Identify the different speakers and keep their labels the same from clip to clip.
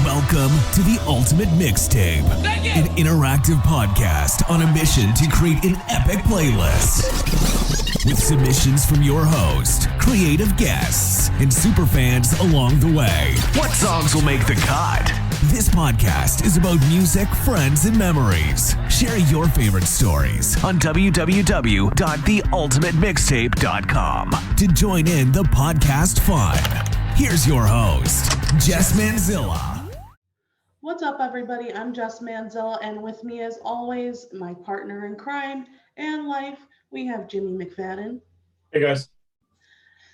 Speaker 1: Welcome to the Ultimate Mixtape, an interactive podcast on a mission to create an epic playlist. With submissions from your host, creative guests, and superfans along the way. What songs will make the cut? This podcast is about music, friends, and memories. Share your favorite stories on www.theultimatemixtape.com to join in the podcast fun. Here's your host, Jess Manzilla.
Speaker 2: What's up, everybody? I'm Jess Manzilla, and with me, as always, my partner in crime and life, we have Jimmy McFadden.
Speaker 3: Hey, guys.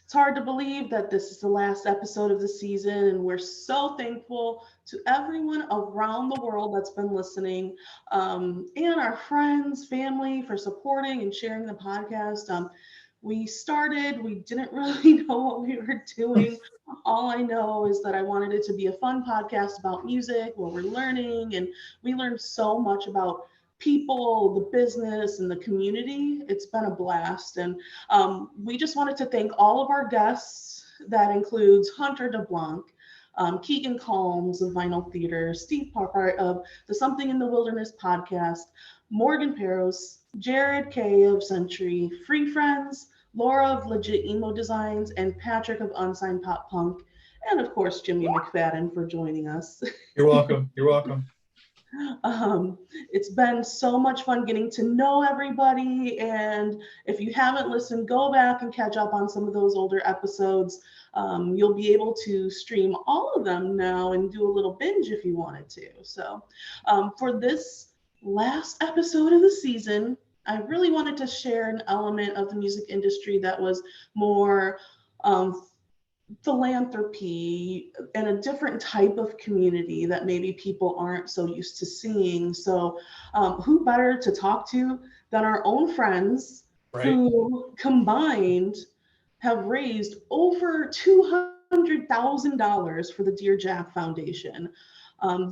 Speaker 2: It's hard to believe that this is the last episode of the season, and we're so thankful to everyone around the world that's been listening, and our friends, family for supporting and sharing the podcast. We didn't really know what we were doing. All I know is that I wanted it to be a fun podcast about music where we're learning, and we learned so much about people, the business, and the community. It's been a blast. And we just wanted to thank all of our guests. That includes Hunter DeBlanc, Keegan Calms of Vinyl Theater, Steve Parpart of the Something in the Wilderness podcast, Morgan Peros, Jared K of Century, Free Friends, Laura of Legit Emo Designs, and Patrick of Unsigned Pop Punk, and of course, Jimmy McFadden for joining us.
Speaker 3: You're welcome. You're welcome.
Speaker 2: It's been so much fun getting to know everybody, and if you haven't listened, go back and catch up on some of those older episodes. You'll be able to stream all of them now and do a little binge if you wanted to. So for this last episode of the season, I really wanted to share an element of the music industry that was more philanthropy and a different type of community that maybe people aren't so used to seeing. So who better to talk to than our own friends, right, who combined have raised over $200,000 for the Dear Jack Foundation.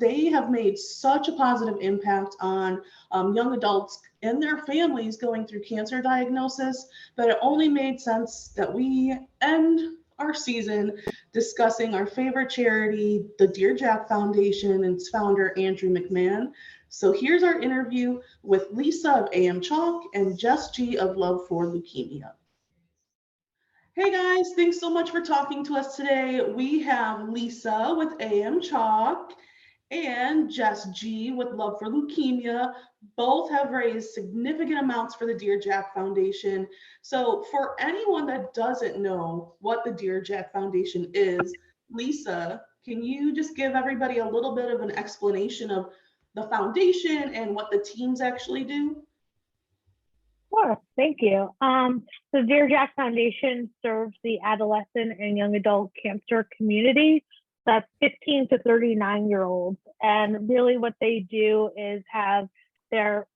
Speaker 2: They have made such a positive impact on young adults and their families going through cancer diagnosis that it only made sense that we end our season discussing our favorite charity, the Dear Jack Foundation, and its founder, Andrew McMahon. So here's our interview with Lisa of AM Chalk and Jess G of Love for Leukemia. Hey guys, thanks so much for talking to us today. We have Lisa with AM Chalk and Jess G with Love for Leukemia. Both have raised significant amounts for the Dear Jack Foundation. So for anyone that doesn't know what the Dear Jack Foundation is, Lisa, can you just give everybody a little bit of an explanation of the foundation and what the teams actually do?
Speaker 4: Sure, thank you. The Dear Jack Foundation serves the adolescent and young adult cancer community. That's 15 to 39-year-olds. And really what they do is have their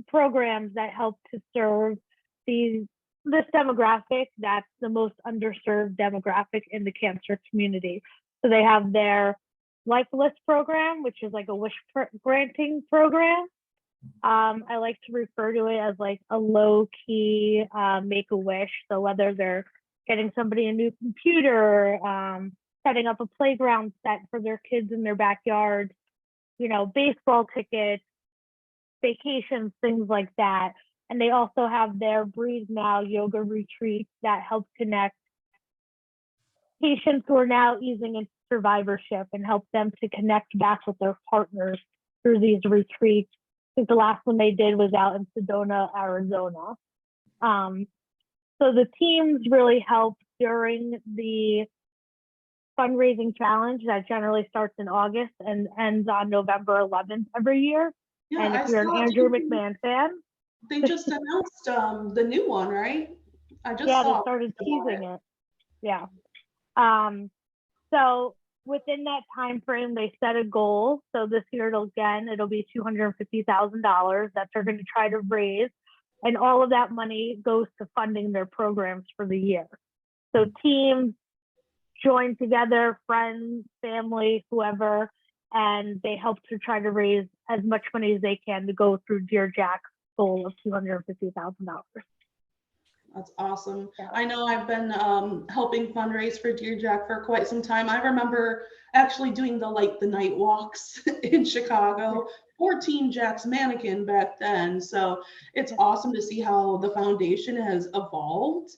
Speaker 4: programs that help to serve this demographic that's the most underserved demographic in the cancer community. So they have their Life List program, which is like a wish granting program. I like to refer to it as like a low-key make-a-wish. So whether they're getting somebody a new computer, setting up a playground set for their kids in their backyard, baseball tickets, vacations, things like that. And they also have their Breathe Now yoga retreats that help connect patients who are now easing into survivorship and help them to connect back with their partners through these retreats. I think the last one they did was out in Sedona, Arizona. So the teams really help during the fundraising challenge that generally starts in August and ends on November 11th every year. Yeah, and if you're an Andrew McMahon fan,
Speaker 2: they just announced the new one, right?
Speaker 4: They started teasing it. Yeah. So within that time frame, they set a goal. So this year it'll be $250,000 that they're going to try to raise, and all of that money goes to funding their programs for the year. So teams join together, friends, family, whoever, and they help to try to raise as much money as they can to go through Dear Jack's goal of $250,000.
Speaker 2: That's awesome.
Speaker 4: Yeah.
Speaker 2: I know I've been helping fundraise for Dear Jack for quite some time. I remember actually doing the night walks in Chicago for Team Jack's mannequin back then. So it's awesome to see how the foundation has evolved.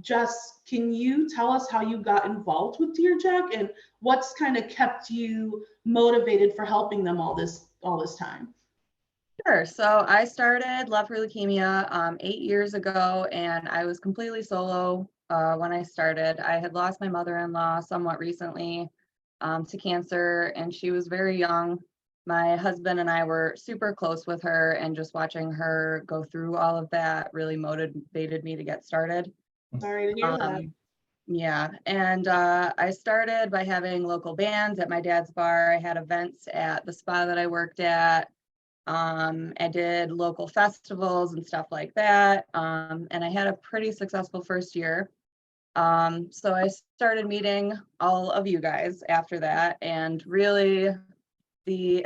Speaker 2: Jess, can you tell us how you got involved with Dear Jack and what's kind of kept you motivated for helping them all this time?
Speaker 5: Sure. So I started Love for Leukemia 8 years ago, and I was completely solo when I started. I had lost my mother-in-law somewhat recently to cancer, and she was very young. My husband and I were super close with her, and just watching her go through all of that really motivated me to get started.
Speaker 2: Sorry to hear that.
Speaker 5: Yeah, and I started by having local bands at my dad's bar. I had events at the spa that I worked at. I did local festivals and stuff like that. And I had a pretty successful first year. So I started meeting all of you guys after that, and really the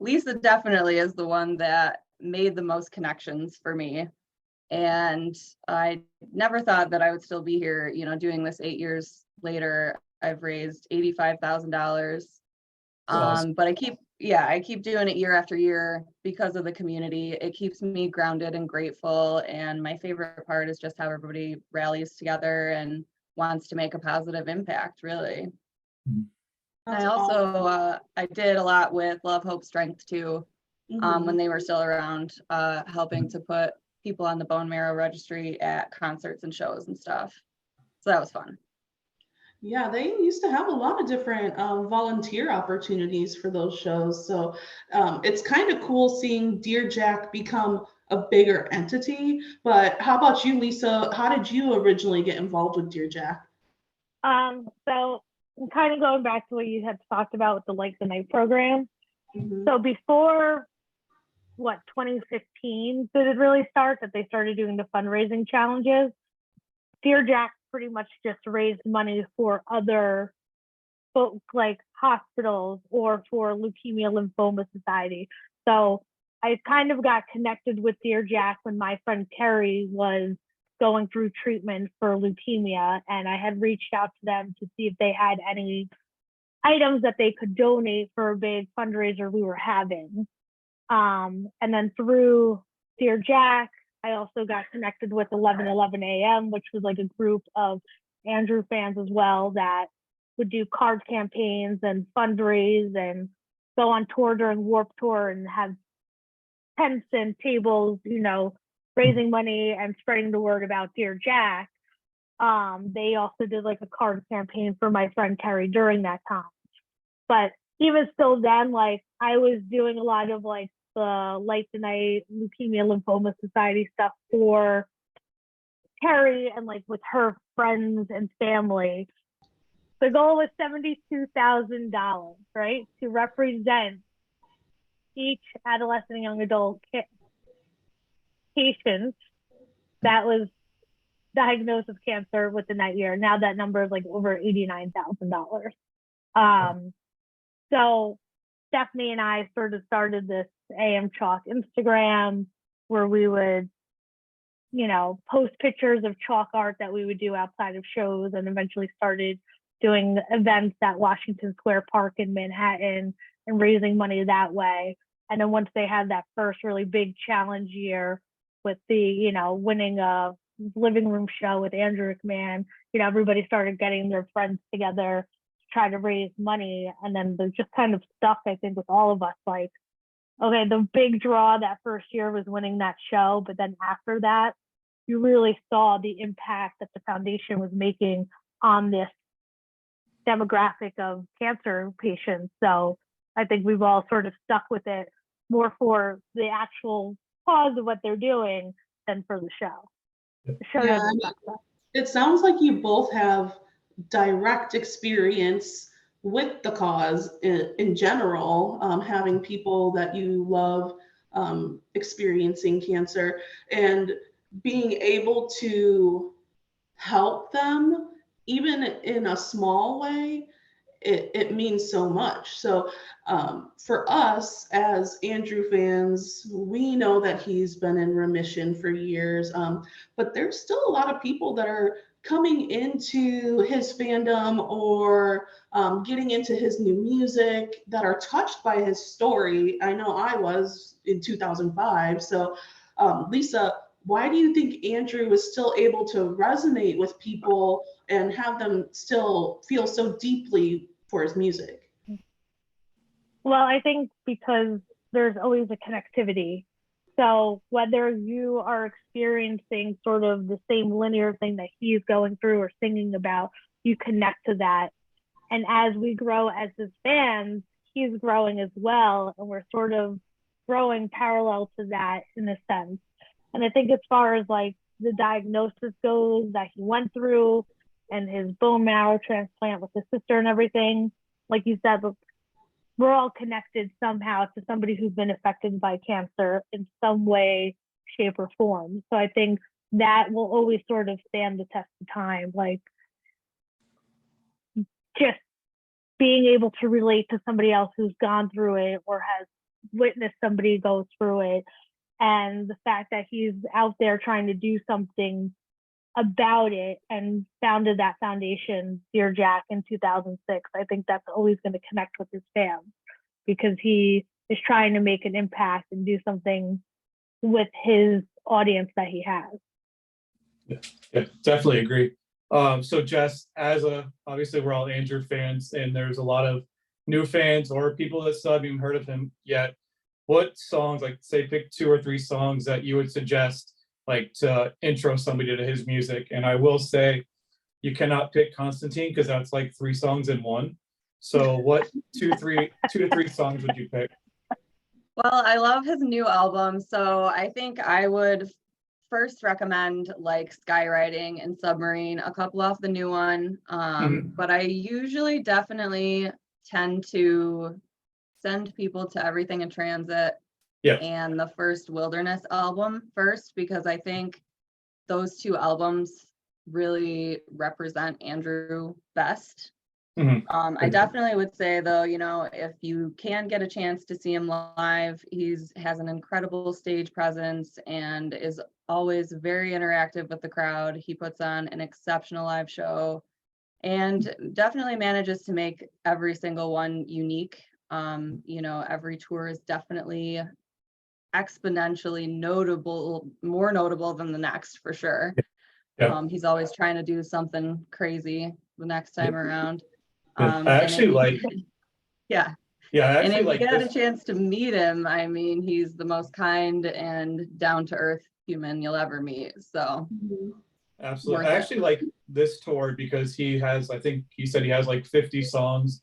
Speaker 5: Lisa definitely is the one that made the most connections for me. And I never thought that I would still be here, doing this 8 years later. I've raised $85,000.
Speaker 3: Awesome.
Speaker 5: But I keep doing it year after year because of the community. It keeps me grounded and grateful. And my favorite part is just how everybody rallies together and wants to make a positive impact, really.
Speaker 2: That's
Speaker 5: I also,
Speaker 2: awesome.
Speaker 5: I did a lot with Love, Hope, Strength too,
Speaker 2: Mhm.
Speaker 5: when they were still around, helping to put people on the bone marrow registry at concerts and shows and stuff. So that was fun.
Speaker 2: Yeah, they used to have a lot of different volunteer opportunities for those shows. So it's kind of cool seeing Dear Jack become a bigger entity. But how about you, Lisa? How did you originally get involved with Dear Jack?
Speaker 4: So kind of going back to what you had talked about with the the Night program.
Speaker 2: Mhm.
Speaker 4: So before 2015 did it really start that they started doing the fundraising challenges? Dear Jack pretty much just raised money for other folk like hospitals or for Leukemia Lymphoma Society. So I kind of got connected with Dear Jack when my friend Carrie was going through treatment for leukemia, and I had reached out to them to see if they had any items that they could donate for a big fundraiser we were having. And then through Dear Jack, I also got connected with 11:11 a.m., which was like a group of Andrew fans as well that would do card campaigns and fundraise and go on tour during Warp Tour and have tents and tables, raising money and spreading the word about Dear Jack. They also did like a card campaign for my friend Carrie during that time. But even still then, I was doing a lot of the Light the Night Leukemia Lymphoma Society stuff for Carrie and with her friends and family. The goal was $72,000, right? To represent each adolescent and young adult patient that was diagnosed with cancer within that year. Now that number is over $89,000. So Stephanie and I sort of started this AM Chalk Instagram where we would, post pictures of chalk art that we would do outside of shows, and eventually started doing events at Washington Square Park in Manhattan and raising money that way. And then once they had that first really big challenge year with the, winning a living room show with Andrew McMahon, everybody started getting their friends together to try to raise money. And then they just kind of stuck, I think, with all of us, okay, the big draw that first year was winning that show. But then after that, you really saw the impact that the foundation was making on this demographic of cancer patients. So I think we've all sort of stuck with it more for the actual cause of what they're doing than for the show. The show
Speaker 2: Yeah,
Speaker 4: doesn't suck that.
Speaker 2: it sounds like you both have direct experience with the cause in general, having people that you love experiencing cancer and being able to help them, even in a small way. it means so much. So for us as Andrew fans, we know that he's been in remission for years, but there's still a lot of people that are coming into his fandom or getting into his new music that are touched by his story. I know I was in 2005. So Lisa, why do you think Andrew is still able to resonate with people and have them still feel so deeply for his music?
Speaker 4: Well, I think because there's always a connectivity. So whether you are experiencing sort of the same linear thing that he's going through or singing about, you connect to that. And as we grow as his fans, he's growing as well. And we're sort of growing parallel to that in a sense. And I think as far as like the diagnosis goes that he went through and his bone marrow transplant with his sister and everything, like you said, we're all connected somehow to somebody who's been affected by cancer in some way, shape, or form. So I think that will always sort of stand the test of time. Like just being able to relate to somebody else who's gone through it or has witnessed somebody go through it. And the fact that he's out there trying to do something about it and founded that foundation, Dear Jack, in 2006. I think that's always going to connect with his fans because he is trying to make an impact and do something with his audience that he has.
Speaker 3: Yeah, definitely agree. So Jess, obviously we're all Andrew fans, and there's a lot of new fans or people that still haven't even heard of him yet. What songs, like say pick 2 or 3 songs that you would suggest like to intro somebody to his music? And I will say you cannot pick Constantine because that's like 3 songs in one. So what 2 to 3 songs would you pick?
Speaker 5: Well, I love his new album, so I think I would first recommend like Skywriting and Submarine, a couple off the new one. But I usually definitely tend to send people to Everything in Transit and the first Wilderness album first, because I think those 2 albums really represent Andrew best. I definitely would say though, you know, if you can get a chance to see him live, has an incredible stage presence and is always very interactive with the crowd. He puts on an exceptional live show and definitely manages to make every single one unique. You know, every tour is definitely exponentially more notable than the next for sure. He's always trying to do something crazy the next time around.
Speaker 3: I actually like
Speaker 5: and if you get a chance to meet him, I mean, he's the most kind and down-to-earth human you'll ever meet. So
Speaker 3: absolutely, I actually like this tour because he has, I think he said he has like 50 songs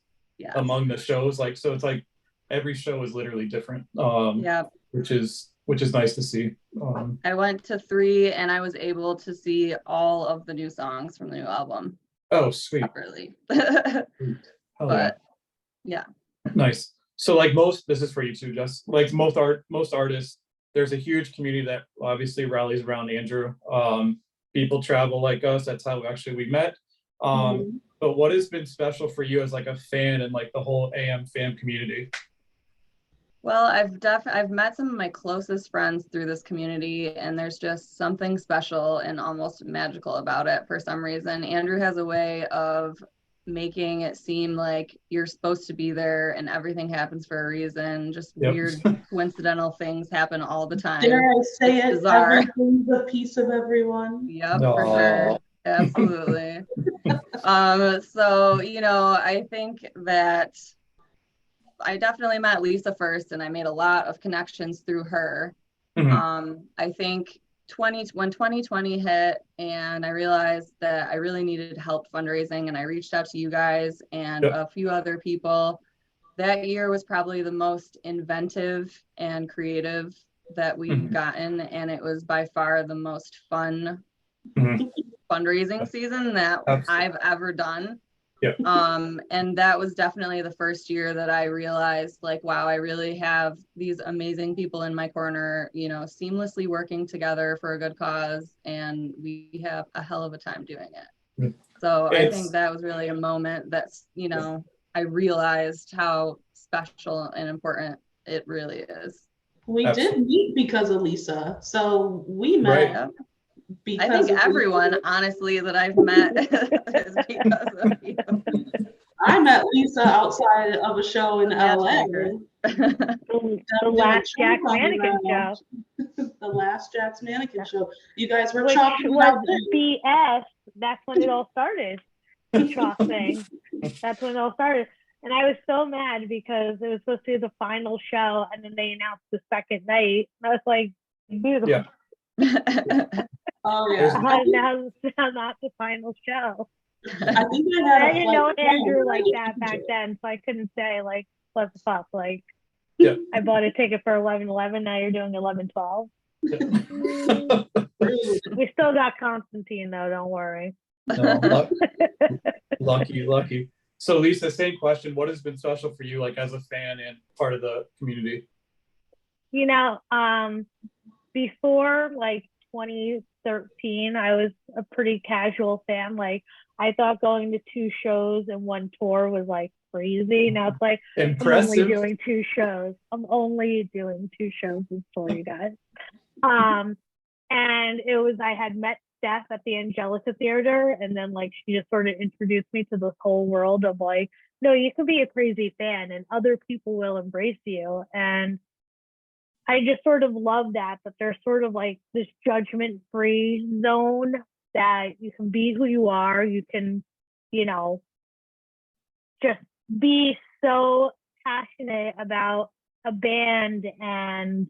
Speaker 3: among the shows, like, so it's like every show is literally different, which is nice to see.
Speaker 5: I went to 3 and I was able to see all of the new songs from the new album.
Speaker 3: Oh, sweet.
Speaker 5: Really.
Speaker 3: But nice. So like this is for you too, just like most artists, there's a huge community that obviously rallies around Andrew. People travel like us, that's how we met. But what has been special for you as like a fan and like the whole AM fan community?
Speaker 5: Well, I've met some of my closest friends through this community, and there's just something special and almost magical about it for some reason. Andrew has a way of making it seem like you're supposed to be there and everything happens for a reason. Just weird coincidental things happen all the time.
Speaker 2: Dare I say
Speaker 5: it's
Speaker 2: it?
Speaker 5: Bizarre.
Speaker 2: Everything's a piece of everyone.
Speaker 5: Yep, for sure. Absolutely. So, you know, I think that I definitely met Lisa first, and I made a lot of connections through her. I think when 2020 hit and I realized that I really needed help fundraising, and I reached out to you guys and a few other people. That year was probably the most inventive and creative that we've gotten, and it was by far the most fun fundraising season that I've ever done. And that was definitely the first year that I realized, like, wow, I really have these amazing people in my corner, you know, seamlessly working together for a good cause, and we have a hell of a time doing it. So I think that was really a moment that's, you know, I realized how special and important it really is.
Speaker 2: We
Speaker 3: Absolutely.
Speaker 2: did meet because of Lisa. So we met
Speaker 3: Right.
Speaker 5: Yeah.
Speaker 2: because
Speaker 5: I think
Speaker 2: of
Speaker 5: everyone,
Speaker 2: Lisa.
Speaker 5: honestly, that I've met is because of you.
Speaker 2: I met Lisa outside of a show in LA.
Speaker 5: Matchmaker.
Speaker 4: The last Jack's Mannequin show.
Speaker 2: The last Jack's Mannequin show. You guys were
Speaker 4: Which
Speaker 2: chopping it
Speaker 4: was
Speaker 2: out then.
Speaker 4: BS. That's when it all started. The chalk thing. That's when it all started. And I was so mad because it was supposed to be the final show, and then they announced the second night. And I was like, dude,
Speaker 3: Yeah.
Speaker 2: Oh yeah.
Speaker 4: now not the final show.
Speaker 2: I think I had
Speaker 4: I
Speaker 2: a
Speaker 4: didn't know
Speaker 2: flight
Speaker 4: Andrew
Speaker 2: home.
Speaker 4: like that back then, so I couldn't say like, what the fuck, like.
Speaker 3: Yeah.
Speaker 4: I bought a ticket for 11:11. Now you're doing 11:12. We still got Constantine though. Don't worry.
Speaker 3: No, lucky. So Lisa, same question. What has been special for you, like as a fan and part of the community?
Speaker 4: You know, before like 2013, I was a pretty casual fan. Like I thought going to 2 shows and 1 tour was like crazy. Now it's like
Speaker 3: Impressive.
Speaker 4: I'm only doing 2 shows. I'm only doing 2 shows this tour, you guys. And it was, I had met Steph at the Angelica Theater, and then like she just sort of introduced me to this whole world of like, no, you can be a crazy fan and other people will embrace you. And I just sort of love that there's sort of like this judgment-free zone that you can be who you are. You can, you know, just be so passionate about a band and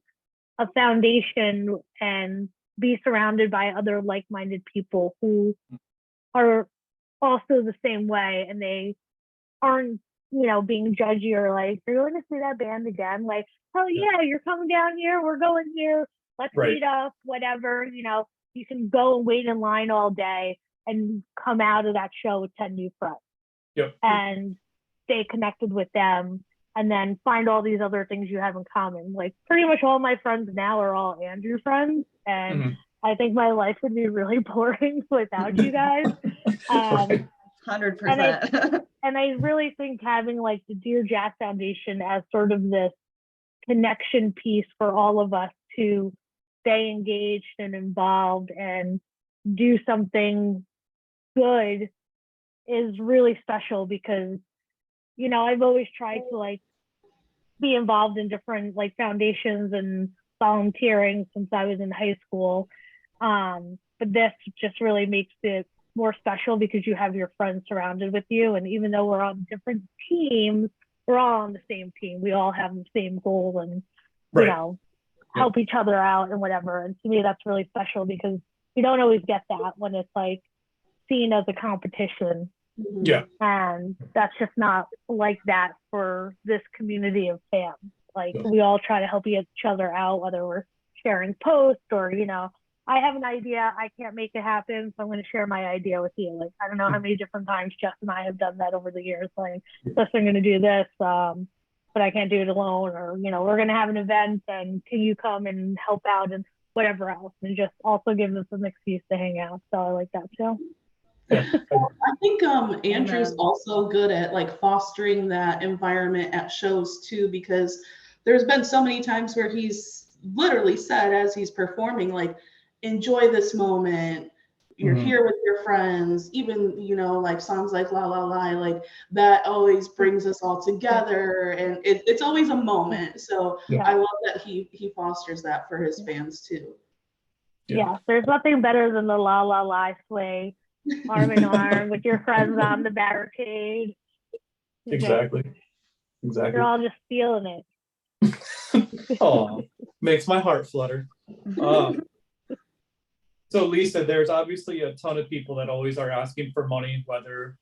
Speaker 4: a foundation and be surrounded by other like-minded people who are also the same way, and they aren't, you know, being judgy or like, you're going to see that band again? Like, oh yeah, you're coming down here, we're going here, let's meet up, whatever. You know, you can go and wait in line all day and come out of that show with 10 new friends.
Speaker 3: Yep.
Speaker 4: And stay connected with them, and then find all these other things you have in common. Like pretty much all my friends now are all Andrew friends, and I think my life would be really boring without you guys.
Speaker 5: 100%.
Speaker 4: And I really think having like the Dear Jack Foundation as sort of this connection piece for all of us to stay engaged and involved and do something good is really special, because, you know, I've always tried to like be involved in different like foundations and volunteering since I was in high school. But this just really makes it more special because you have your friends surrounded with you. And even though we're on different teams, we're all on the same team. We all have the same goal and, you know, help each other out and whatever. And to me, that's really special because you don't always get that when it's like seen as a competition.
Speaker 3: Yeah.
Speaker 4: And that's just not like that for this community of fans. Like we all try to help each other out, whether we're sharing posts or, you know, I have an idea, I can't make it happen, so I'm going to share my idea with you. Like, I don't know how many different times Jess and I have done that over the years. Like, Jess, I'm going to do this, but I can't do it alone. Or, you know, we're going to have an event and can you come and help out and whatever else. And just also give us an excuse to hang out. So I like that too.
Speaker 3: Yeah.
Speaker 2: I think Andrew's also good at like fostering that environment at shows too, because there's been so many times where he's literally said as he's performing, like, enjoy this moment. You're here with your friends, even, you know, like songs like La La La, like that always brings us all together, and it's always a moment. So I love that he fosters that for his fans too.
Speaker 4: Yeah, there's nothing better than the La La La sway, arm in arm with your friends on the barricade.
Speaker 3: Exactly.
Speaker 4: You're all just feeling it.
Speaker 3: Oh, makes my heart flutter. So Lisa, there's obviously a ton of people that always are asking for money, whether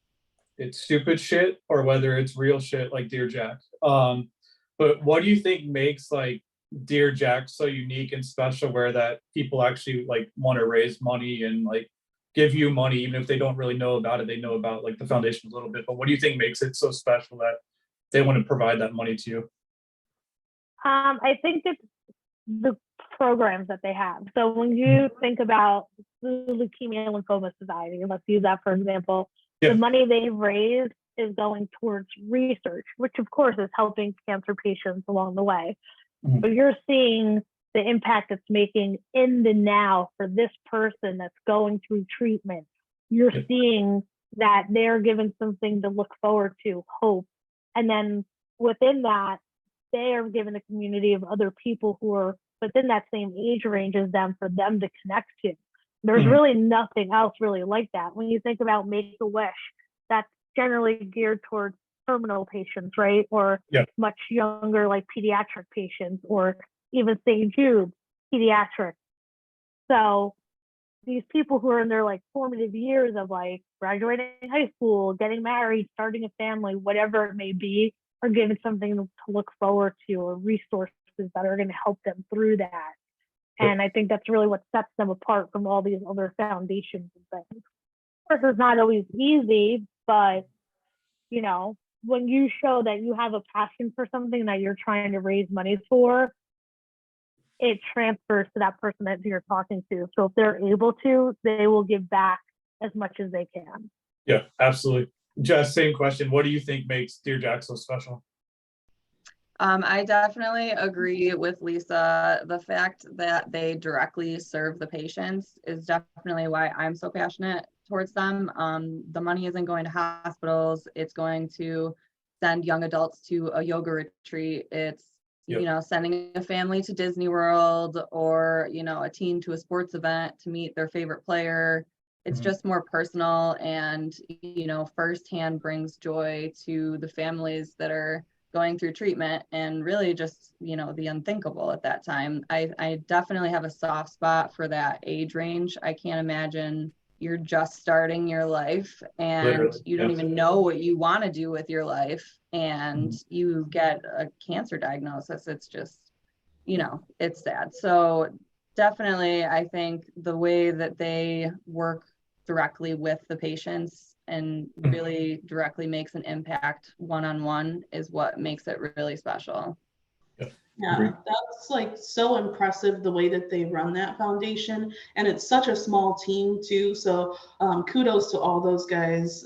Speaker 3: it's stupid shit or whether it's real shit like Dear Jack. But what do you think makes like Dear Jack so unique and special, where that people actually like want to raise money and like give you money, even if they don't really know about it? They know about like the foundation a little bit, but what do you think makes it so special that they want to provide that money to you? I
Speaker 4: think it's the programs that they have. So when you think about the Leukemia and Lymphoma Society, let's use that for example, the money they've raised is going towards research, which of course is helping cancer patients along the way.
Speaker 3: Mhm.
Speaker 4: But you're seeing the impact it's making in the now for this person that's going through treatment. You're
Speaker 3: Yeah.
Speaker 4: seeing that they're given something to look forward to, hope. And then within that, they are given a community of other people who are within that same age range as them for them to connect to. There's
Speaker 3: Mhm.
Speaker 4: really nothing else really like that. When you think about Make-A-Wish, that's generally geared towards terminal patients, right? Or
Speaker 3: Yeah.
Speaker 4: much younger, like pediatric patients, or even St. Jude, pediatric. So these people who are in their like formative years of like graduating high school, getting married, starting a family, whatever it may be, are given something to look forward to or resources that are going to help them through that.
Speaker 3: Yep.
Speaker 4: And I think that's really what sets them apart from all these other foundations and things. Of course, it's not always easy, but you know, when you show that you have a passion for something that you're trying to raise money for, it transfers to that person that you're talking to. So if they're able to, they will give back as much as they can.
Speaker 3: Yeah, absolutely. Jess, same question. What do you think makes Dear Jack so special?
Speaker 5: I definitely agree with Lisa. The fact that they directly serve the patients is definitely why I'm so passionate towards them. The money isn't going to hospitals. It's going to send young adults to a yoga retreat. It's,
Speaker 3: Yep.
Speaker 5: you know, sending a family to Disney World, or, you know, a teen to a sports event to meet their favorite player. It's
Speaker 3: Mhm.
Speaker 5: just more personal and, you know, firsthand brings joy to the families that are going through treatment and really just, you know, the unthinkable at that time. I definitely have a soft spot for that age range. I can't imagine you're just starting your life and
Speaker 3: Literally,
Speaker 5: you don't
Speaker 3: yes.
Speaker 5: even know what you want to do with your life, and you get a cancer diagnosis. It's just, you know, it's sad. So definitely, I think the way that they work directly with the patients and really directly makes an impact one-on-one is what makes it really special.
Speaker 2: Yeah,
Speaker 3: Agreed.
Speaker 2: that's like so impressive the way that they run that foundation. And it's such a small team too. So kudos to all those guys.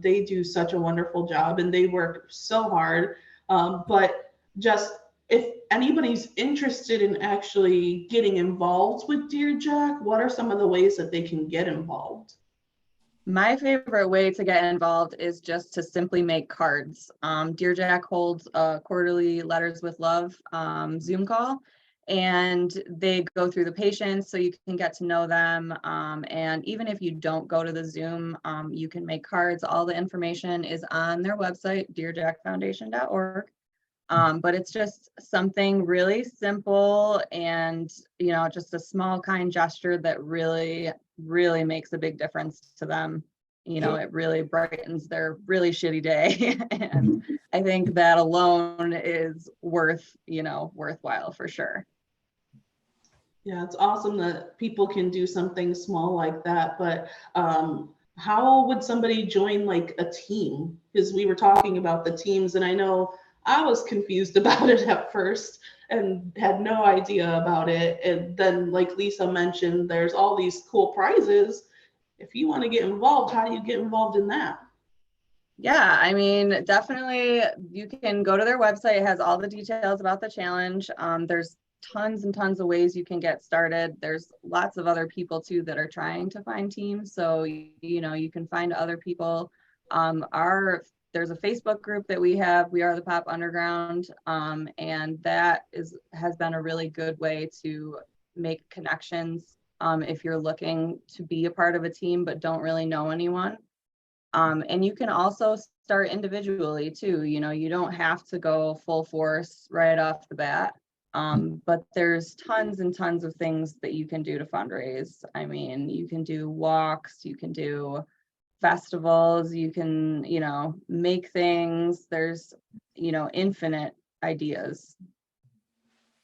Speaker 2: They do such a wonderful job and they work so hard. But just if anybody's interested in actually getting involved with Dear Jack, what are some of the ways that they can get involved?
Speaker 5: My favorite way to get involved is just to simply make cards. Dear Jack holds a quarterly Letters with Love Zoom call, and they go through the patients so you can get to know them. And even if you don't go to the Zoom, you can make cards. All the information is on their website, dearjackfoundation.org. But it's just something really simple and, you know, just a small kind gesture that really, really makes a big difference to them. You know, it really brightens their really shitty day. And I think that alone is worthwhile for sure.
Speaker 2: Yeah, it's awesome that people can do something small like that. But how would somebody join like a team? Because we were talking about the teams, and I know I was confused about it at first and had no idea about it. And then, like Lisa mentioned, there's all these cool prizes. If you want to get involved, how do you get involved in that?
Speaker 5: Yeah, I mean, definitely you can go to their website. It has all the details about the challenge. There's tons and tons of ways you can get started. There's lots of other people too that are trying to find teams. So, you know, you can find other people. There's a Facebook group that we have, We Are the Pop Underground. And that has been a really good way to make connections if you're looking to be a part of a team but don't really know anyone. And you can also start individually too. You know, you don't have to go full force right off the bat. But there's tons and tons of things that you can do to fundraise. I mean, you can do walks, you can do festivals, you can, you know, make things. There's, you know, infinite ideas.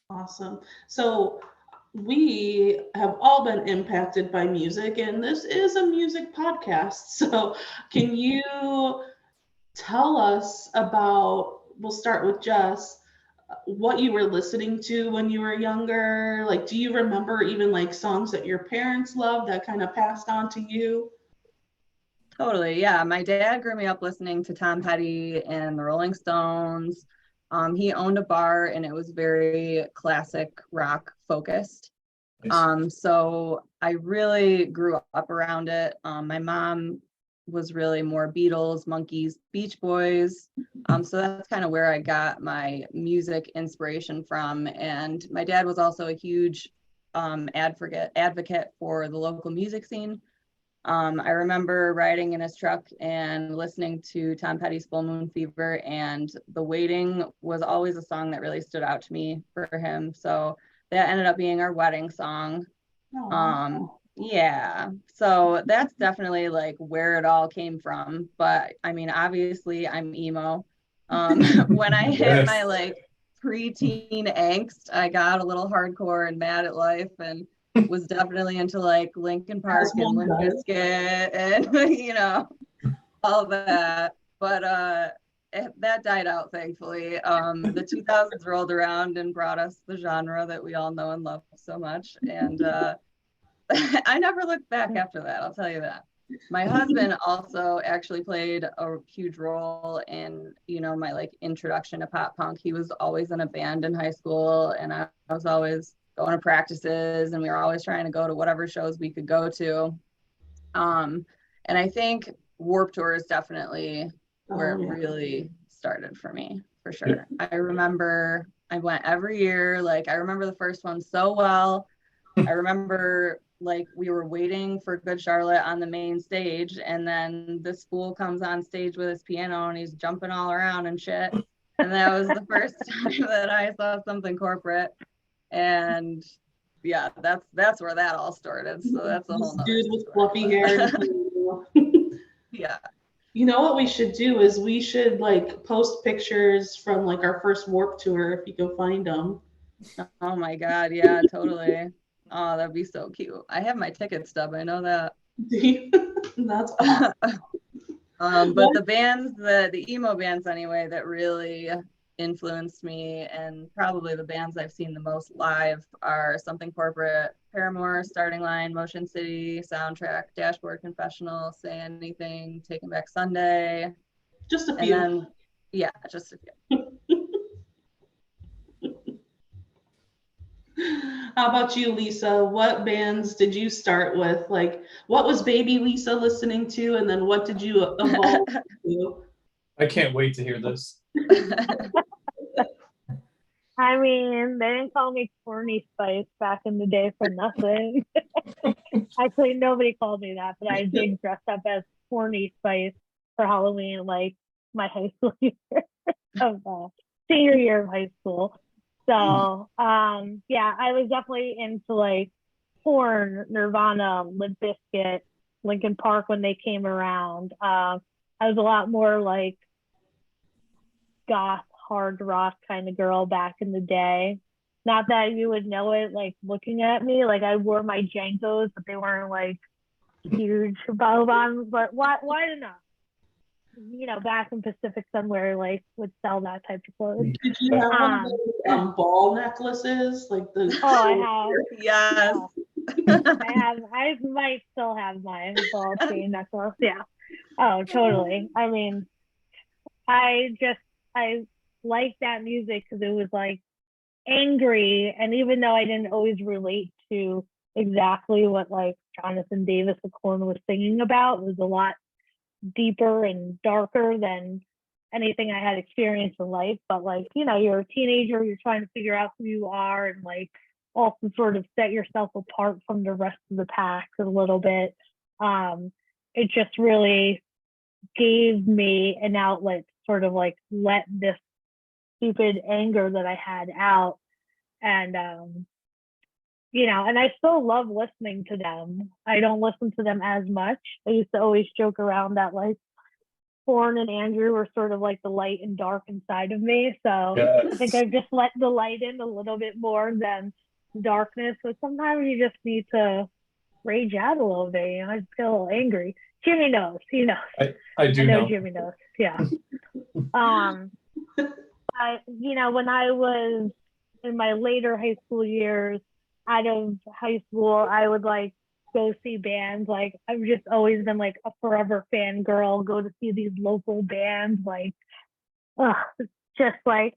Speaker 2: Awesome. So we have all been impacted by music, and this is a music podcast. So can you tell us about, we'll start with Jess, what you were listening to when you were younger? Like, do you remember even like songs that your parents loved that kind of passed on to you?
Speaker 5: Totally. Yeah. My dad grew me up listening to Tom Petty and the Rolling Stones. He owned a bar and it was very classic rock focused. So I really grew up around it. My mom was really more Beatles, Monkees, Beach Boys. So that's kind of where I got my music inspiration from. And my dad was also a huge advocate for the local music scene. I remember riding in his truck and listening to Tom Petty's Full Moon Fever, and The Waiting was always a song that really stood out to me for him. So that ended up being our wedding song. Yeah, so that's definitely like where it all came from. But I mean, obviously I'm emo. When I hit my like preteen angst, I got a little hardcore and mad at life and was definitely into like Linkin Park and Limp Bizkit and you know, all that. But that died out thankfully. The 2000s rolled around and brought us the genre that we all know and love so much. And I never looked back after that, I'll tell you that. My husband also actually played a huge role in, you know, my like introduction to pop punk. He was always in a band in high school, and I was always going to practices, and we were always trying to go to whatever shows we could go to. And I think Warped Tour is definitely where it really started for me, for sure. I remember I went every year. Like I remember the first one so well. I remember like we were waiting for Good Charlotte on the main stage, and then this fool comes on stage with his piano and he's jumping all around and shit. And that was the first time that I saw something corporate. And yeah, that's where that all started. So that's a whole nother
Speaker 2: dude with
Speaker 5: story,
Speaker 2: fluffy hair.
Speaker 5: Yeah.
Speaker 2: You know what we should do is we should like post pictures from like our first Warped Tour if you can find them.
Speaker 5: Oh my God, yeah, totally. Oh, that'd be so cute. I have my ticket stub, I know that.
Speaker 2: That's awesome.
Speaker 5: But the bands, the emo bands anyway, that really influenced me, and probably the bands I've seen the most live, are Something Corporate, Paramore, Starting Line, Motion City, Soundtrack, Dashboard Confessional, Say Anything, Taking Back Sunday.
Speaker 2: Just a few.
Speaker 5: And then, yeah, just a few.
Speaker 2: How about you, Lisa? What bands did you start with? Like, what was baby Lisa listening to, and then what did you evolve to?
Speaker 3: I can't wait to hear this.
Speaker 4: I mean, they didn't call me Corny Spice back in the day for nothing. Actually, nobody called me that, but I did dress up as Corny Spice for Halloween, like my high school year of senior year of high school. So, yeah, I was definitely into like Korn, Nirvana, Limp Bizkit, Linkin Park when they came around. I was a lot more like goth, hard rock kind of girl back in the day. Not that you would know it, like looking at me, like I wore my Jankos, but they weren't like huge bow bottoms, but wide enough. You know, back in Pacific somewhere, like would sell that type of clothes.
Speaker 2: Did you have one of those ball necklaces, like the?
Speaker 4: Oh, I have.
Speaker 5: Yes.
Speaker 4: I might still have my ball chain necklace. Yeah. Oh, totally. I mean, I like that music because it was like angry, and even though I didn't always relate to exactly what like Jonathan Davis of Korn was singing about, it was a lot deeper and darker than anything I had experienced in life. But like, you know, you're a teenager, you're trying to figure out who you are and like also sort of set yourself apart from the rest of the pack a little bit. It just really gave me an outlet to sort of like let this stupid anger that I had out. And you know, and I still love listening to them. I don't listen to them as much. I used to always joke around that like Korn and Andrew were sort of like the light and dark inside of me. So
Speaker 3: Yes.
Speaker 4: I think I've just let the light in a little bit more than darkness. So sometimes you just need to rage out a little bit. You know, I just get a little angry. Jimmy knows. He knows.
Speaker 3: I do know.
Speaker 4: Jimmy knows. Yeah. You know, when I was in my later high school years, out of high school, I would like go see bands. Like I've just always been like a forever fangirl, go to see these local bands, like it's just like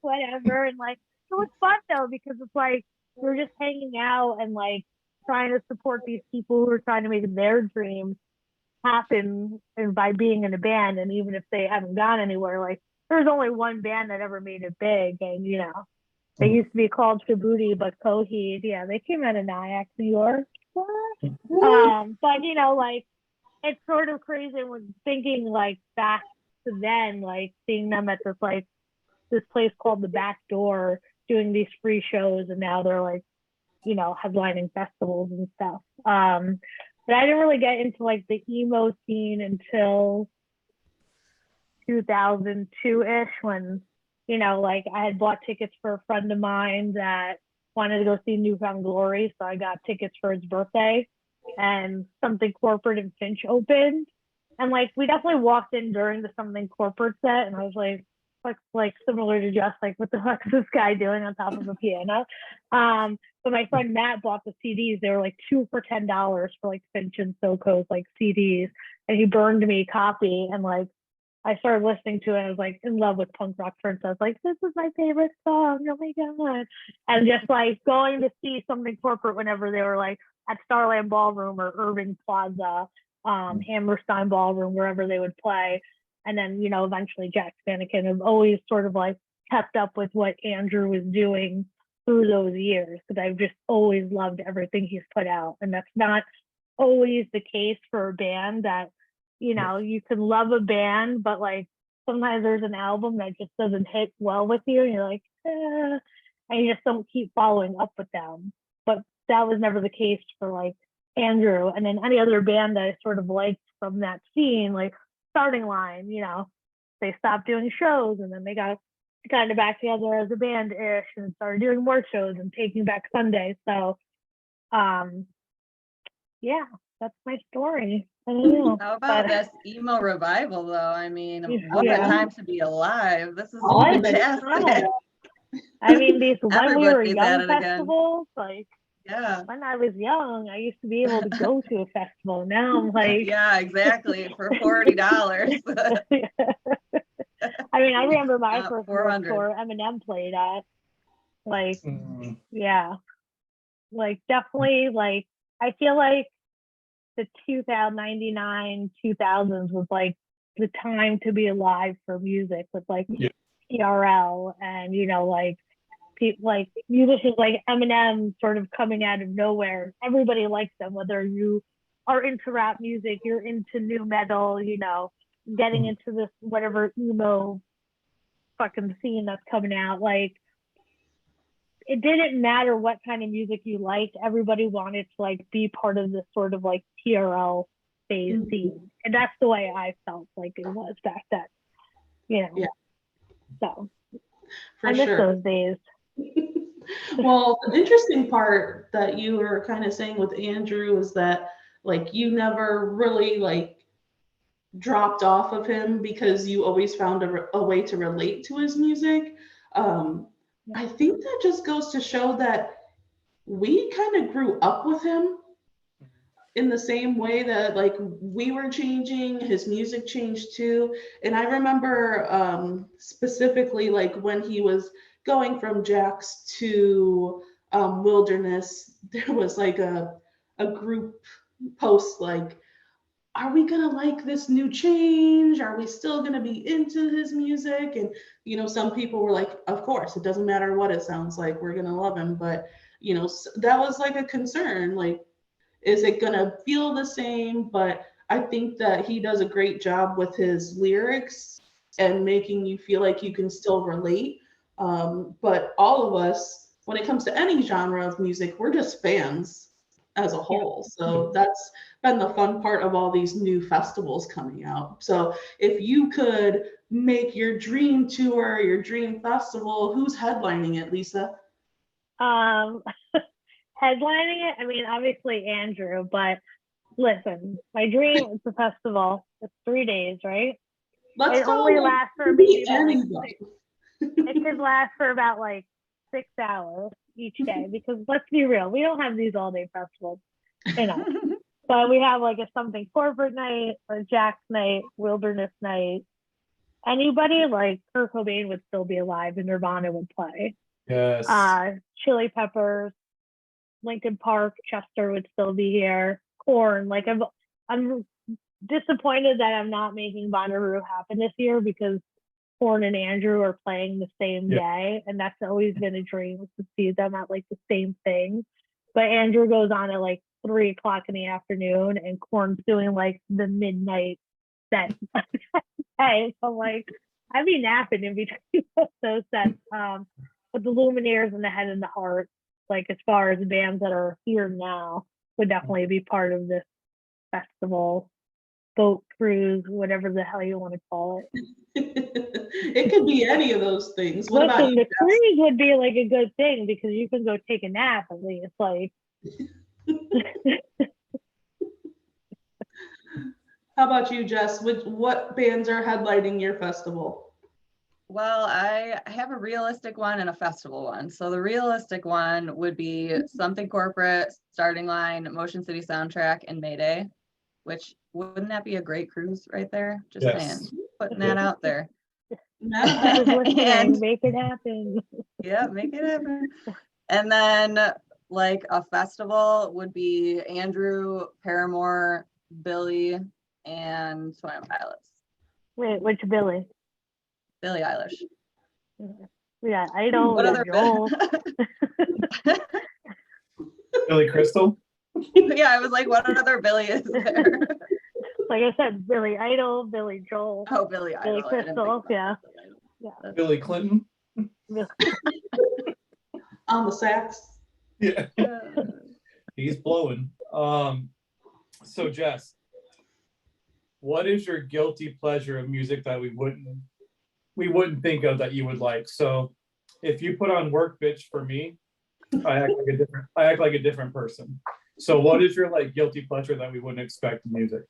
Speaker 4: whatever. And like it was fun though, because it's like we're just hanging out and like trying to support these people who are trying to make their dreams happen, and by being in a band. And even if they haven't gone anywhere, like there's only one band that ever made it big, and they used to be called Djibouti, but Coheed, yeah, they came out of Nyack, New York. But like it's sort of crazy when thinking like back to then, like seeing them at this place called the Back Door doing these free shows, and now they're like, headlining festivals and stuff. But I didn't really get into like the emo scene until 2002-ish, when like I had bought tickets for a friend of mine that wanted to go see New Found Glory, so I got tickets for his birthday, and Something Corporate and Finch opened, and like we definitely walked in during the Something Corporate set, and I was like similar to Jess, like what the fuck is this guy doing on top of a piano? But my friend Matt bought the CDs. They were like 2 for $10 for like Finch and Soko's like CDs, and he burned me a copy, and like I started listening to it. I was like in love with Punk Rock Princess. Like, this is my favorite song. Oh my God. And just like going to see Something Corporate whenever they were like at Starland Ballroom or Irving Plaza, Hammerstein Ballroom, wherever they would play. And then, eventually Jack Spanican have always sort of like kept up with what Andrew was doing through those years, because I've just always loved everything he's put out. And that's not always the case for a band that, you can love a band, but like sometimes there's an album that just doesn't hit well with you, and you're like, and you just don't keep following up with them. But that was never the case for like Andrew. And then any other band that I sort of liked from that scene, like Starting Line, they stopped doing shows, and then they got kind of back together as a band-ish and started doing more shows and Taking Back Sunday. So yeah, that's my story. I don't know.
Speaker 5: How about this emo revival, though? I mean, what a time to be alive. This is fantastic.
Speaker 4: I mean, these when we were
Speaker 5: Everybody's
Speaker 4: young
Speaker 5: at it again.
Speaker 4: festivals, like when I was young, I used to be able to go to a festival. Now I'm like,
Speaker 5: yeah, exactly, for $40.
Speaker 4: I mean, I remember my first world tour Eminem played at. Like, yeah, like definitely, like I feel like the 2099 2000s was like the time to be alive for music, with like TRL and like people like musicians like Eminem sort of coming out of nowhere. Everybody likes them, whether you are into rap music, you're into new metal, getting into this whatever emo fucking scene that's coming out. Like, it didn't matter what kind of music you liked. Everybody wanted to like be part of this sort of like TRL phase scene, and that's the way I felt like it was back then. Yeah. So I miss those days.
Speaker 2: Well, the interesting part that you were kind of saying with Andrew is that like you never really like dropped off of him because you always found a way to relate to his music. I think that just goes to show that we kind of grew up with him in the same way that like we were changing, his music changed too. And I remember specifically like when he was going from Jax to Wilderness, there was like a group post like, are we gonna like this new change? Are we still gonna be into his music? And some people were like, of course, it doesn't matter what it sounds like, we're gonna love him. But that was like a concern, like, is it gonna feel the same? But I think that he does a great job with his lyrics and making you feel like you can still relate. But all of us, when it comes to any genre of music, we're just fans as a whole. So that's been the fun part of all these new festivals coming out. So if you could make your dream tour, your dream festival, who's headlining it, Lisa?
Speaker 4: Headlining it, I mean, obviously Andrew, but listen, my dream is a festival. It's 3 days, right?
Speaker 2: It
Speaker 4: only lasts for maybe it could last for about like 6 hours each day because let's be real, we don't have these all-day festivals, you know. But we have like a something corporate night, a Jack's night, wilderness night. Anybody like Kurt Cobain would still be alive and Nirvana would play.
Speaker 3: Yes.
Speaker 4: Chili Peppers, Linkin Park, Chester would still be here. Korn, like I'm disappointed that I'm not making Bonnaroo happen this year because Korn and Andrew are playing the same day, and that's always been a dream to see them at like the same thing. But Andrew goes on at like 3 o'clock in the afternoon, and Korn's doing like the midnight set. Hey, so like I'd be napping in between those sets. But the Lumineers and the Head and the Heart, like as far as the bands that are here now, would definitely be part of this festival, boat cruise, whatever the hell you want to call it.
Speaker 2: It could be any of those things. What about you,
Speaker 4: the
Speaker 2: Jess?
Speaker 4: cruise would be like a good thing because you can go take a nap at least. Like,
Speaker 2: How about you, Jess? What bands are headlining your festival?
Speaker 5: Well, I have a realistic one and a festival one. So the realistic one would be Something Corporate, Starting Line, Motion City Soundtrack, and Mayday, which wouldn't that be a great cruise right there? Just saying, putting that out there.
Speaker 4: and make it happen.
Speaker 5: Yeah, make it happen. And then like a festival would be Andrew, Paramore, Billy, and Swim Pilots.
Speaker 4: Wait, which Billy?
Speaker 5: Billie Eilish.
Speaker 4: Yeah, I don't.
Speaker 5: What other
Speaker 4: Joel.
Speaker 3: Billy Crystal?
Speaker 5: Yeah, I was like, what other Billy is there?
Speaker 4: Like I said, Billy Idol, Billy Joel.
Speaker 5: Oh, Billy Idol.
Speaker 4: Billy Crystal, yeah.
Speaker 3: Billy Clinton?
Speaker 2: On the sax.
Speaker 3: Yeah. He's blowing. So Jess, what is your guilty pleasure of music that we wouldn't think of that you would like? So if you put on Work Bitch for me, I act like a different person. So what is your like guilty pleasure that we wouldn't expect in music?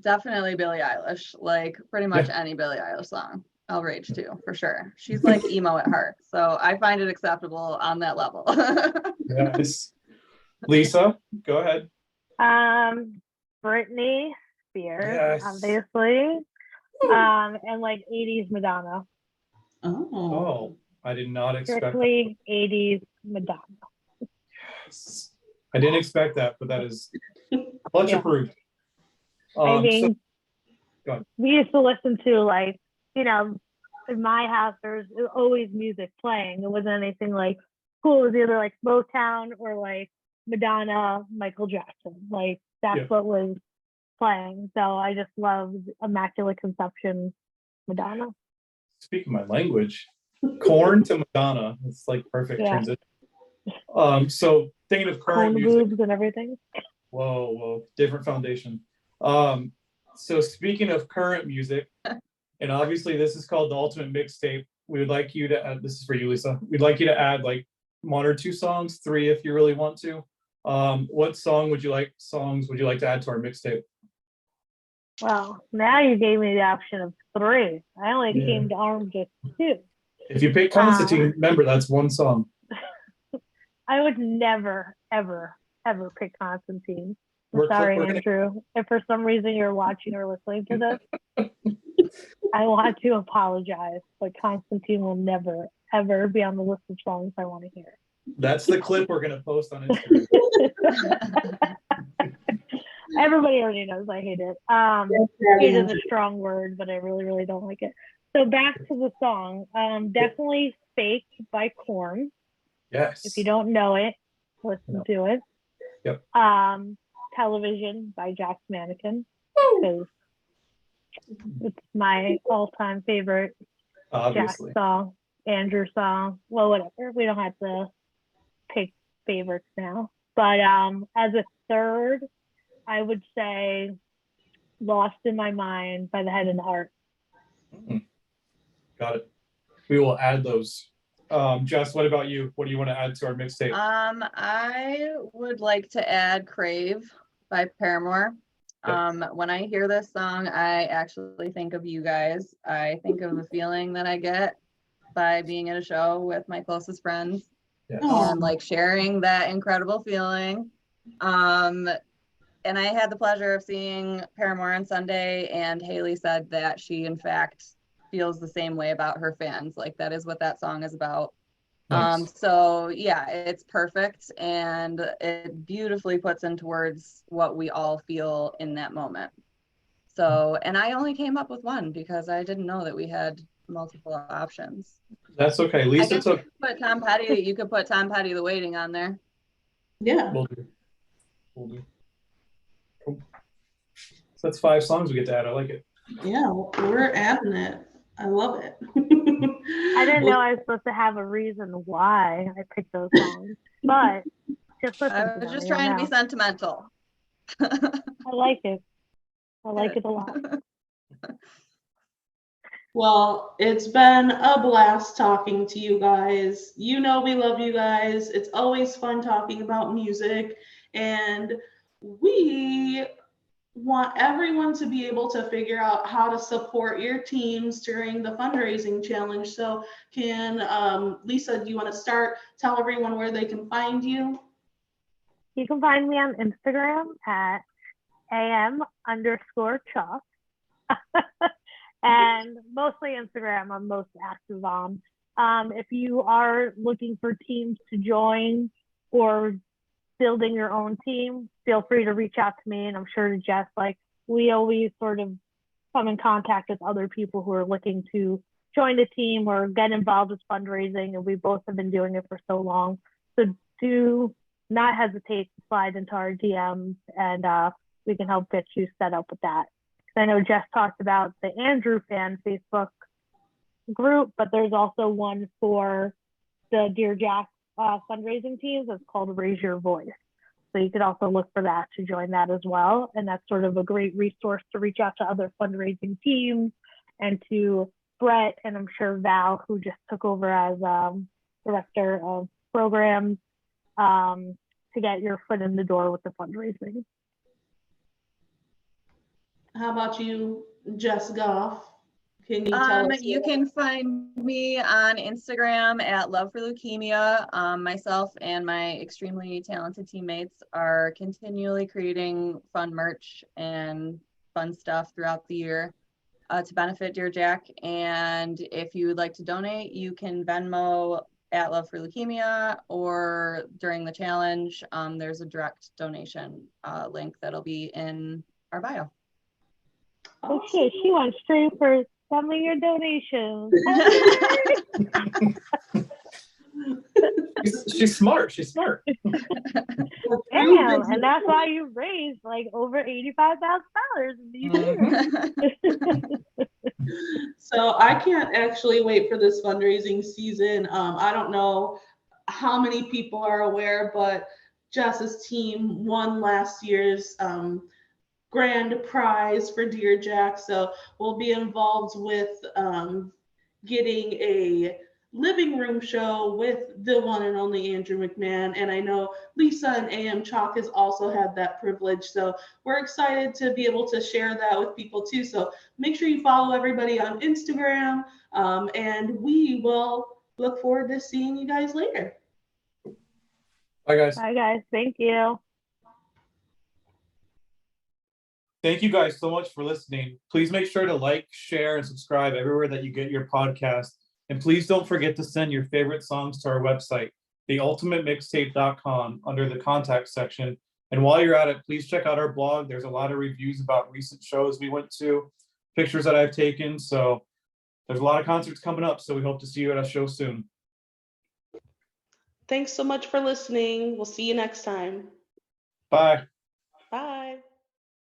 Speaker 5: Definitely Billie Eilish. Like pretty much any Billie Eilish song I'll rage to, for sure. She's like emo at heart, so I find it acceptable on that level.
Speaker 3: Yes. Lisa, go ahead.
Speaker 4: Britney Spears,
Speaker 3: Yes.
Speaker 4: obviously. And like 80s Madonna.
Speaker 2: Oh.
Speaker 3: I did not expect
Speaker 4: Strictly 80s Madonna.
Speaker 3: Yes. I didn't expect that, but that is much approved.
Speaker 4: I mean,
Speaker 3: go ahead.
Speaker 4: we used to listen to like, you know, in my house there's always music playing. It wasn't anything like cool. It was either like Motown or like Madonna, Michael Jackson. Like that's what was playing. So I just love Immaculate Conception Madonna.
Speaker 3: Speaking my language, Korn to Madonna. It's like perfect transition. So thinking of current music
Speaker 4: boobs and everything.
Speaker 3: Whoa, different foundation. So speaking of current music, and obviously this is called the Ultimate Mixtape. We would like you to add, this is for you, Lisa. We'd like you to add like 1 or 2 songs, 3 if you really want to. What songs would you like to add to our mixtape?
Speaker 4: Well, now you gave me the option of 3. I only came to armed with 2.
Speaker 3: If you pick Constantine, remember that's 1 song.
Speaker 4: I would never, ever pick Constantine.
Speaker 3: We're
Speaker 4: sorry, Andrew. If for some reason you're watching or listening to this, I want to apologize, but Constantine will never, ever be on the list of songs I want to hear.
Speaker 3: That's the clip we're going to post on Instagram.
Speaker 4: Everybody already knows I hate it. Hate is a strong word, but I really, really don't like it. So back to the song. Definitely Fake by Korn.
Speaker 3: Yes.
Speaker 4: If you don't know it, listen to it.
Speaker 3: Yep.
Speaker 4: Television by Jack's Mannequin, because it's my all-time favorite Jack song, Andrew song. Well, whatever. We don't have to pick favorites now. But as a third, I would say Lost in My Mind by the Head and the Heart.
Speaker 3: Got it. We will add those. Jess, what about you? What do you want to add to our mixtape?
Speaker 5: I would like to add Crave by Paramore. When I hear this song, I actually think of you guys. I think of the feeling that I get by being at a show with my closest friends
Speaker 3: Yes.
Speaker 5: and like sharing that incredible feeling. And I had the pleasure of seeing Paramore on Sunday, and Haley said that she, in fact, feels the same way about her fans. Like, that is what that song is about.
Speaker 3: Nice.
Speaker 5: So yeah, it's perfect, and it beautifully puts into words what we all feel in that moment. So, and I only came up with one because I didn't know that we had multiple options.
Speaker 3: That's okay.
Speaker 5: I
Speaker 3: Lisa
Speaker 5: guess
Speaker 3: took.
Speaker 5: you could put Tom Petty, The Waiting on there.
Speaker 2: Yeah.
Speaker 3: We'll do. We'll do. Cool. So that's 5 songs we get to add. I like it.
Speaker 2: Yeah, we're adding it. I love it.
Speaker 4: I didn't know I was supposed to have a reason why I picked those songs, but just listen
Speaker 5: I
Speaker 4: to
Speaker 5: was
Speaker 4: them.
Speaker 5: just
Speaker 4: You'll
Speaker 5: trying to be
Speaker 4: know.
Speaker 5: sentimental.
Speaker 4: I like it. I like it a lot.
Speaker 2: Well, it's been a blast talking to you guys. You know we love you guys. It's always fun talking about music, and we want everyone to be able to figure out how to support your teams during the fundraising challenge. So can Lisa, do you want to start? Tell everyone where they can find you.
Speaker 4: You can find me on Instagram at am_chalk. And mostly Instagram I'm most active on. If you are looking for teams to join or building your own team, feel free to reach out to me, and I'm sure Jess, like, we always sort of come in contact with other people who are looking to join a team or get involved with fundraising, and we both have been doing it for so long. So do not hesitate to slide into our DMs, and we can help get you set up with that. I know Jess talked about the Andrew Fan Facebook group, but there's also one for the Dear Jack fundraising teams. It's called Raise Your Voice. So you could also look for that to join that as well. And that's sort of a great resource to reach out to other fundraising teams and to Brett, and I'm sure Val, who just took over as director of programs, to get your foot in the door with the fundraising.
Speaker 2: How about you, Jess Goff? Can you tell us?
Speaker 5: You can find me on Instagram at Love for Leukemia. Myself and my extremely talented teammates are continually creating fun merch and fun stuff throughout the year to benefit Dear Jack. And if you would like to donate, you can Venmo at Love for Leukemia, or during the challenge, there's a direct donation link that'll be in our bio.
Speaker 4: Okay, she went straight for some of your donations.
Speaker 3: She's smart. She's smart.
Speaker 4: Damn, and that's why you raised like over $85,000 in these years.
Speaker 2: So I can't actually wait for this fundraising season. I don't know how many people are aware, but Jess's team won last year's grand prize for Dear Jack. So we'll be involved with getting a living room show with the one and only Andrew McMahon. And I know Lisa and AM Chalk has also had that privilege. So we're excited to be able to share that with people too. So make sure you follow everybody on Instagram, and we will look forward to seeing you guys later.
Speaker 3: Bye, guys.
Speaker 4: Bye, guys. Thank you.
Speaker 3: Thank you guys so much for listening. Please make sure to like, share, and subscribe everywhere that you get your podcast. And please don't forget to send your favorite songs to our website, theultimatemixtape.com, under the contact section. And while you're at it, please check out our blog. There's a lot of reviews about recent shows we went to, pictures that I've taken. So there's a lot of concerts coming up. So we hope to see you at a show soon.
Speaker 2: Thanks so much for listening. We'll see you next time.
Speaker 3: Bye.